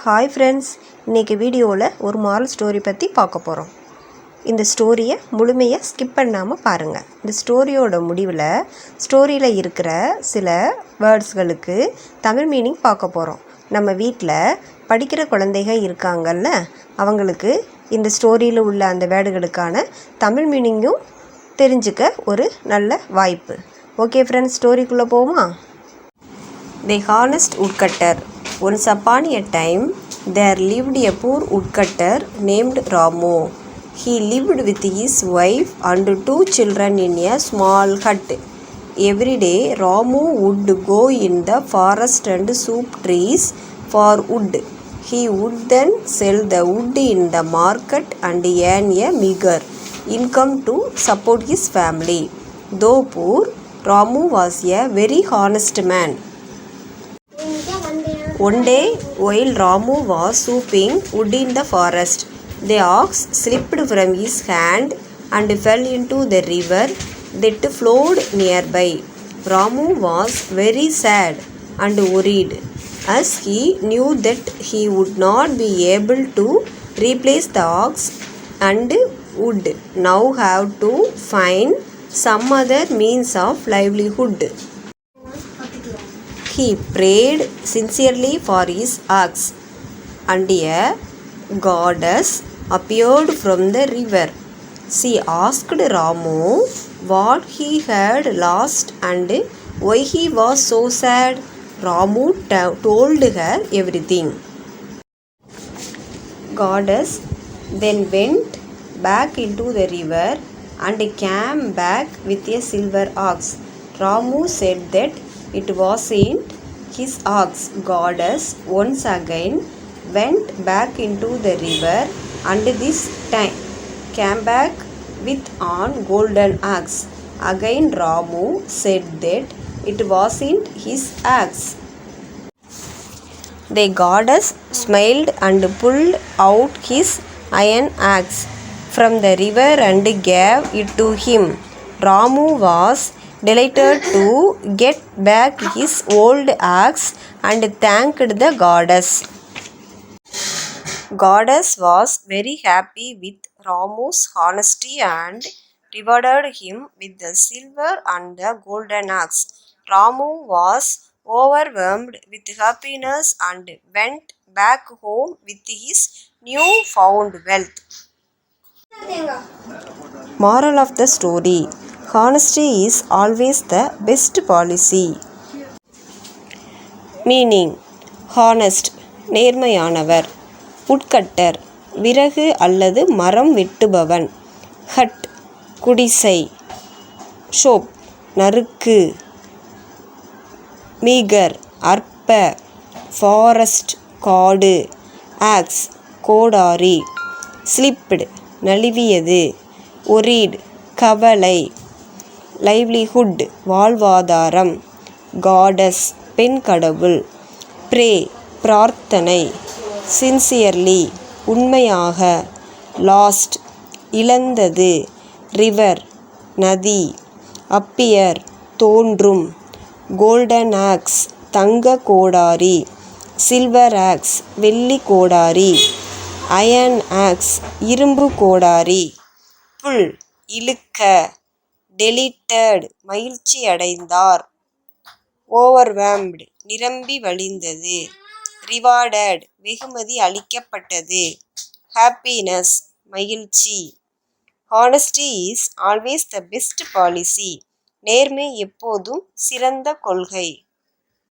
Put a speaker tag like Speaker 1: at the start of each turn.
Speaker 1: Hi friends, இன்றைக்கி வீடியோவில் ஒரு மாரல் ஸ்டோரி பற்றி பார்க்க போகிறோம். இந்த ஸ்டோரியை முழுமையாக ஸ்கிப் பண்ணாமல் பாருங்கள். இந்த ஸ்டோரியோட முடிவில் ஸ்டோரியில் இருக்கிற சில வேர்ட்ஸ்களுக்கு தமிழ் மீனிங் பார்க்க போகிறோம். நம்ம வீட்டில் படிக்கிற குழந்தைகள் இருக்காங்கல்ல, அவங்களுக்கு இந்த ஸ்டோரியில் உள்ள அந்த வேர்டுகளுக்கான தமிழ் மீனிங்கும் தெரிஞ்சுக்க ஒரு நல்ல வாய்ப்பு. ஓகே ஃப்ரெண்ட்ஸ், ஸ்டோரிக்குள்ளே போவோமா? தி honest woodcutter. Once upon a time, there lived a poor woodcutter named Ramu. He lived with his wife and 2 children in a small hut. Every day, Ramu would go in the forest and soup trees for wood. He would then sell the wood in the market and earn a meager income to support his family. Though poor, Ramu was a very honest man. One day, while Ramu was souping wood in the forest, the ox slipped from his hand and fell into the river that flowed nearby. Ramu was very sad and worried, as he knew that he would not be able to replace the ox and would now have to find some other means of livelihood. He prayed sincerely for his ox, and a goddess appeared from the river. She asked Ramu what he had lost and why he was so sad. Ramu told her everything. Goddess then went back into the river and came back with a silver ox. Ramu said that it wasn't his ox. Goddess once again went back into the river and this time came back with an golden ox. Again Ramu said that it wasn't his ox. The goddess smiled and pulled out his iron axe from the river and gave it to him. Ramu was delighted to get back his old axe and thanked the goddess. Goddess was very happy with Ramu's honesty and rewarded him with the silver and the golden axe. Ramu was overwhelmed with happiness and went back home with his new found wealth. Moral of the story: honesty is always the best policy. Meaning: honest, நேர்மையானவர். woodcutter, விறகு அல்லது மரம் வெட்டுபவன். hut, குடிசை. shop, நறுக்கு. meager, அற்ப. forest, காடு. axe, கோடாரி. slipped, நழுவியது. worried, கவலை. livelihood, வாழ்வாதாரம். goddess, பெண் கடவுள். pray, பிரார்த்தனை. sincerely, உண்மையாக. lost, இழந்தது. river, நதி. appear, தோன்றும். golden axe, தங்க கோடாரி. silver axe, வெள்ளி கோடாரி. iron axe, இரும்பு கோடாரி. pull, இழுக்க. delighted, மகிழ்ச்சி அடைந்தார். overwhelmed, நிரம்பி வழிந்தது. rewarded, வெகுமதி அளிக்கப்பட்டது. happiness, மகிழ்ச்சி. honesty is always the best policy. நேர்மை எப்போதும் சிறந்த கொள்கை.